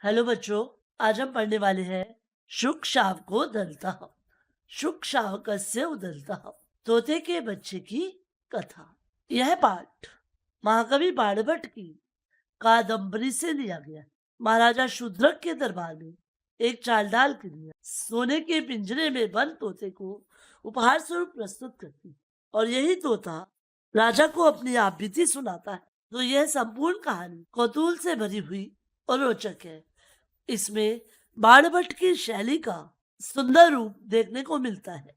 Hello बच्चों। आज हम पढ़ने वाले हैं शुक शावको दलता। शुक शावकस्य उदलता, तोते के बच्चे की कथा। यह पाठ महाकवि बाणभट्ट की कादम्बरी से लिया गया है। महाराजा शूद्रक के दरबार में एक चालडाल किन्नी सोने के पिंजरे में बंद तोते को उपहार स्वरूप प्रस्तुत करती है और यही तोता राजा को अपनी आप बीती सुनाता है। तो यह संपूर्ण कहानी कौतूहल से भरी हुई और रोचक है। इसमें बाणभट्ट की शैली का सुंदर रूप देखने को मिलता है।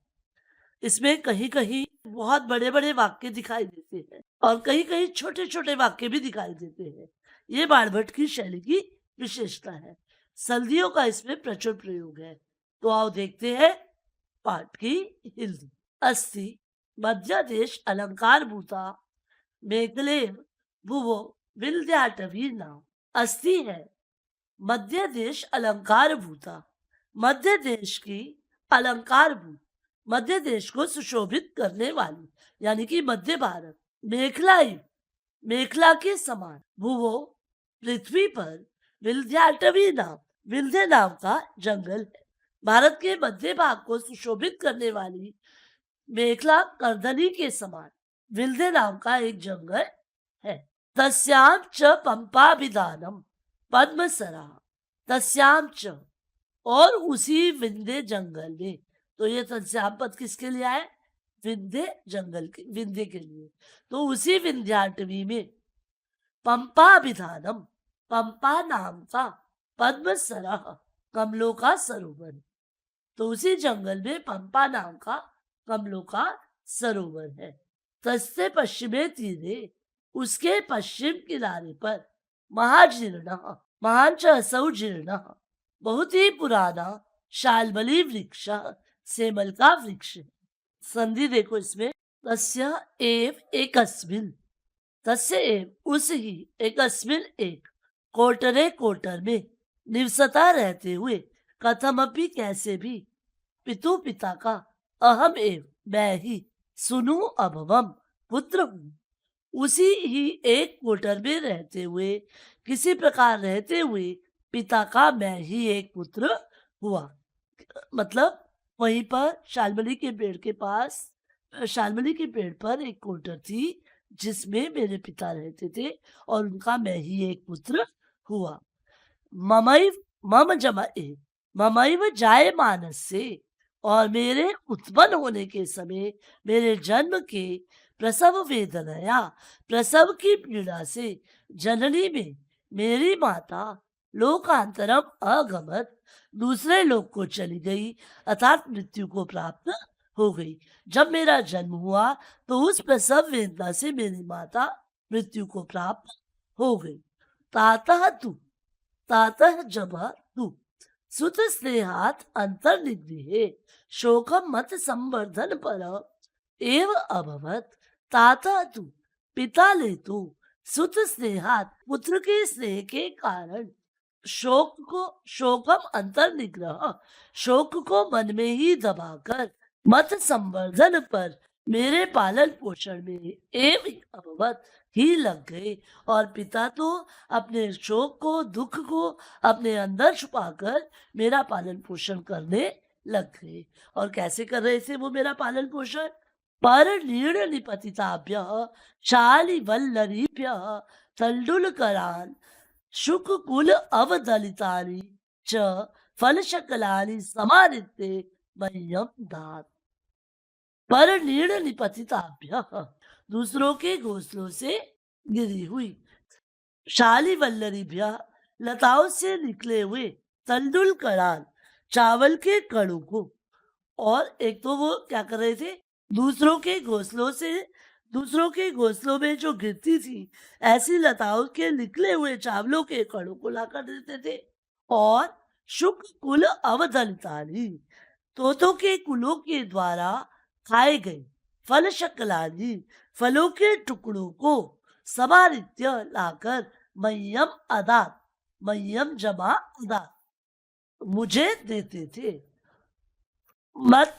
इसमें कहीं कहीं बहुत बड़े बड़े वाक्य दिखाई देते हैं और कहीं कहीं छोटे छोटे वाक्य भी दिखाई देते हैं। ये बाणभट्ट की शैली की विशेषता है। संधियों का इसमें प्रचुर प्रयोग है। तो आओ देखते हैं पाठ की हिंदी। अस्ति मध्यादेश अलंकार भूता मेघलेव भुवो विंध्याटवी नाम। अस्ति है मध्य देश अलंकार भूता, मध्य देश की अलंकार भूत, मध्य देश को सुशोभित करने वाली यानी कि मध्य भारत। मेखलाई मेखला के समान, भूवो पृथ्वी पर, विंध्याटवी नाम विंध्य नाम का जंगल है। भारत के मध्य भाग को सुशोभित करने वाली मेखला करदनी के समान विंध्य नाम का एक जंगल है। तस्याम च पंपाभिधानम पद्मसरा, तस्याम च, और उसी विंध्य जंगल में। तो ये तस्याम पद किसके लिए आए? विंध्य जंगल के, विंध्य के लिए। तो उसी विंध्याटवी में पंपाभिधानम, पंपा नाम का, पद्मसरा कमलों का सरोवर। तो उसी जंगल में पंपा नाम का कमलों का सरोवर है। तस्य पश्चिमे तीरे, उसके पश्चिम किनारे पर, महाजीर्ण, महान च असौ जीर्ण, बहुत ही पुराना शाल्मली वृक्ष, सेमल का वृक्ष है। संधि देखो इसमें, तस्य एव एकस्मिन्, तस्य एव उस ही, एकस्मिन् एक, कोटरे कोटर में, निवसता रहते हुए, कथमपि कैसे भी, पितु पिता का, अहम एव मैं ही, सुनु अभवम पुत्र हूँ। उसी ही एक कोटर में रहते हुए, किसी प्रकार रहते हुए, पिता का मैं ही एक पुत्र हुआ। मतलब वहीं पर शाल्मली के पेड़ के पास, शाल्मली के पेड़ पर एक कोटर थी जिसमें मेरे पिता रहते थे और उनका मैं ही एक पुत्र हुआ। ममैव मम जमए, ममैव जायमानस से, और मेरे उत्पन्न होने के समय, मेरे जन्म के, प्रसव वेदनया, प्रसव की पीड़ा से, जननी में मेरी माता, लोकांतरम अगमत, दूसरे लोक को चली गई, अर्थात मृत्यु को प्राप्त हो गई। जब मेरा जन्म हुआ तो उस प्रसव वेदना से मेरी माता मृत्यु को प्राप्त हो गई। तातः तू, तातः जब तू, सुत स्नेहात अंतर्निगृहे, शोकम मत संवर्धन पर एव अभवत। ताता तू, पिता ले तू, सुत स्नेहात, पुत्र के स्नेह के कारण, शोकम अंतर्निग्रह, शोक को मन में ही दबाकर, मत संवर्धन पर, मेरे पालन पोषण में, एव अभवत ही लग गए। और पिता तो अपने शोक को, दुख को अपने अंदर छुपाकर मेरा पालन पोषण करने लग गए। और कैसे कर रहे थे वो मेरा पालन पोषण? पर नीड़ निपतिताभ्य शालिवल्लरीभ्य तंडुलकरान शुक कुल अवदलितानि च फलशकलानि समानित्ते मह्यम दात। पर नीड़ निपतिताभ्य, दूसरों के घोंसलों से गिरी हुई, शाली वल्लरीभ्य, लताओं से निकले हुए, तंडुल कराल, चावल के कणों को। और एक तो वो क्या कर रहे थे, दूसरों के घोंसलों से, दूसरों के घोंसलों में जो गिरती थी ऐसी लताओं के निकले हुए चावलों के कणों को लाकर देते थे। और शुक कुल अवदलितानि, तोतों के कुलों के द्वारा खाए गए, फल शक्लानि, फलों के टुकड़ों को, समारित्य लाकर, मह्यम अदात, मह्यम जमा अदात, मुझे देते थे। मत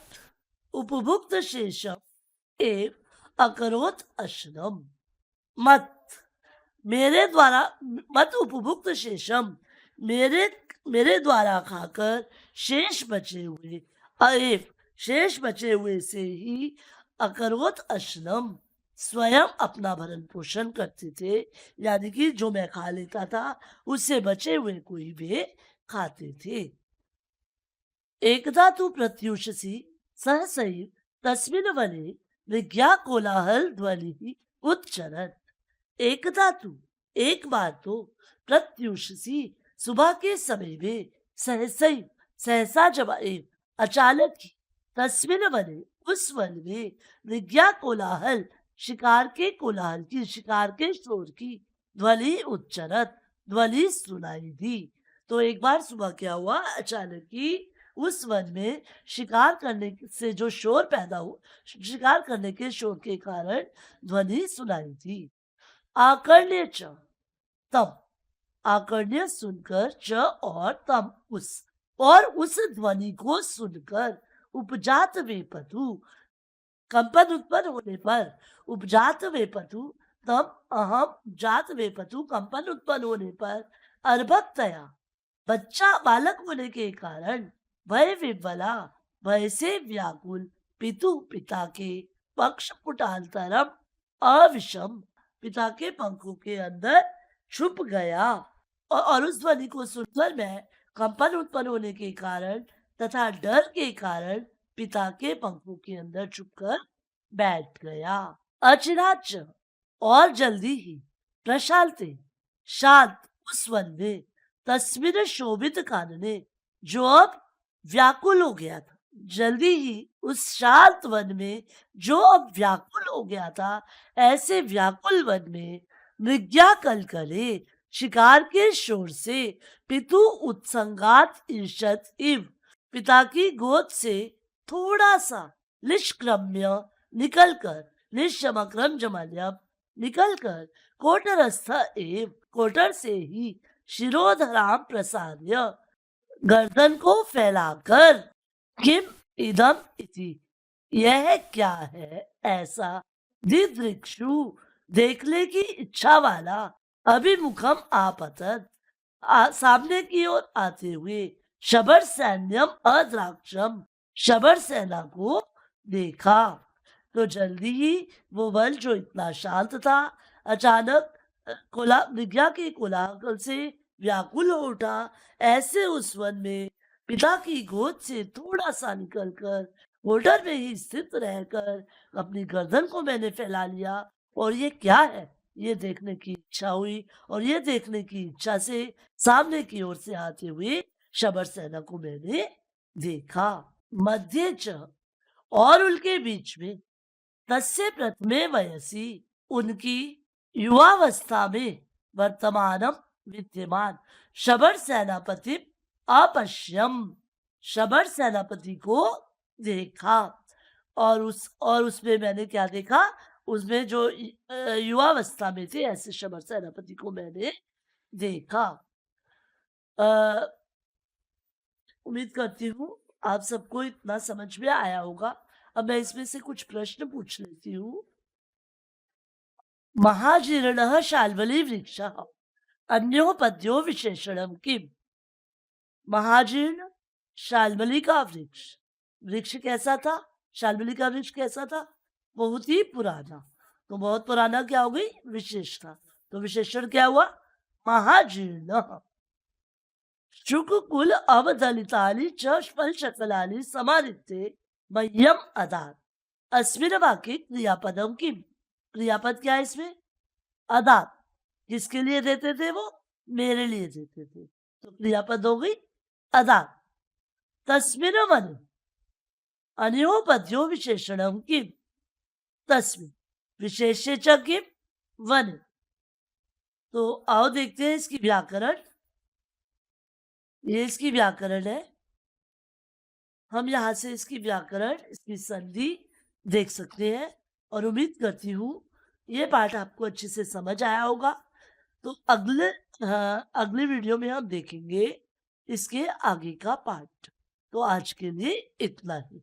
उपभुक्त शेषम एव अकरोत अश्रम। मत, मेरे द्वारा, मत उपभुक्त शेषम, मेरे मेरे द्वारा खाकर शेष बचे हुए अएव शेष बचे हुए से ही अकरोत अशनम स्वयं अपना भरण पोषण करते थे। यानी कि जो मैं खा लेता था उससे बचे हुए को ही वे खाते थे। एकदा तु प्रत्युषसी सहसैव तस्मिन् वने विज्ञा कोलाहल ध्वनि उच्चरत। एकदा तु एक बार तो प्रत्युषसी सुबह के समय में सहसैव सहसा जब अचानक ही तस्मिन् वने उस वन में विज्ञा कोलाहल शिकार के कोलाहल की शिकार के शोर की ध्वनि उच्चरत ध्वनि सुनाई दी। तो एक बार सुबह क्या हुआ, अचानक ही उस वन में शिकार करने से जो शोर पैदा हुआ, शिकार करने के शोर के कारण ध्वनि सुनाई दी। आकर्ण्य च तम आकर्ण्य सुनकर च और तम और उस ध्वनि को सुनकर उपजात वेपतु कंपन उत्पन्न होने पर उपजात वेपतु तम अहम जात वेपतु कंपन उत्पन्न होने पर अर्भकतया बच्चा बालक होने के कारण भय विह्वला भय से व्याकुल पिता के पक्ष पुटांतरम अविषम पिता के पंखों के अंदर छुप गया। और उस ध्वनि को सुनकर मैं कंपन उत्पन्न होने के कारण तथा डर के कारण पिता के पंखों के अंदर छुपकर बैठ गया। अचिराच और जल्दी ही प्रशांते शांत उस वन में तस्वीर शोभित कानने जो अब व्याकुल हो गया था। जल्दी ही उस शांत वन में जो अब व्याकुल हो गया था, ऐसे व्याकुल वन में मृग्या कलकले शिकार के शोर से पितु उत्संगात ईर्षत इव पिता की गोद से थोड़ा सा निष्क्रम्य निकलकर निष्क्रम जमल्यम निकलकर कोटरस्थ एव कोटर से ही शिरोधराम प्रसार्य गर्दन को फैलाकर किम इदम इति यह क्या है ऐसा दिदृक्षु देखने की इच्छा वाला अभिमुखम आपतत सामने की ओर आते हुए शबर सैन्यम अद्राक्षम शबर सेना को देखा। तो जल्दी ही वो वन जो इतना शांत था अचानक विज्ञा के कोलाहल से व्याकुल हो उठा। ऐसे उस वन में पिता की गोद से थोड़ा सा निकलकर होल्डर में ही स्थित रहकर अपनी गर्दन को मैंने फैला लिया और ये क्या है ये देखने की इच्छा हुई और ये देखने की इच्छा से सामने की ओर से आते हुए शबर सेना को मैंने देखा। मध्य च और उनके बीच में तस्य प्रथमे वयसी उनकी युवावस्था में वर्तमानम विद्यमान शबर सेनापति अपश्यम शबर सेनापति को देखा। और उसमें मैंने क्या देखा, उसमें जो युवावस्था में थे ऐसे शबर सेनापति को मैंने देखा। उम्मीद करती हूँ आप सबको इतना समझ में आया होगा। अब मैं इसमें से कुछ प्रश्न पूछ लेती हूँ। महाजीर्ण शाल्वली वृक्ष अन्योपद्यो विशेषणम किम। महाजीर्ण शाल्वली का वृक्ष कैसा था, शाल्वली का वृक्ष कैसा था, बहुत ही पुराना। तो बहुत पुराना क्या हो गई, विशेष था। तो विशेषण क्या हुआ, महाजीर्ण। शुकुकुल अवदलितानि च स्पलशकलानि समारिते मह्यम अदात। अस्मिन् वाक्ये क्रियापदम किम। क्रियापद क्या है इसमें, अदात। किसके लिए देते थे वो, मेरे लिए देते थे। तो क्रियापद हो गई अदात। तस्मिन् वने अन्योपद्यो विशेषणम किम। तस्मिन् विशेष्य च किम वन। तो आओ देखते हैं इसकी व्याकरण। ये इसकी व्याकरण है। हम यहाँ से इसकी व्याकरण, इसकी संधि देख सकते हैं और उम्मीद करती हूँ ये पाठ आपको अच्छे से समझ आया होगा। तो अगले वीडियो में हम देखेंगे इसके आगे का पार्ट। तो आज के लिए इतना ही।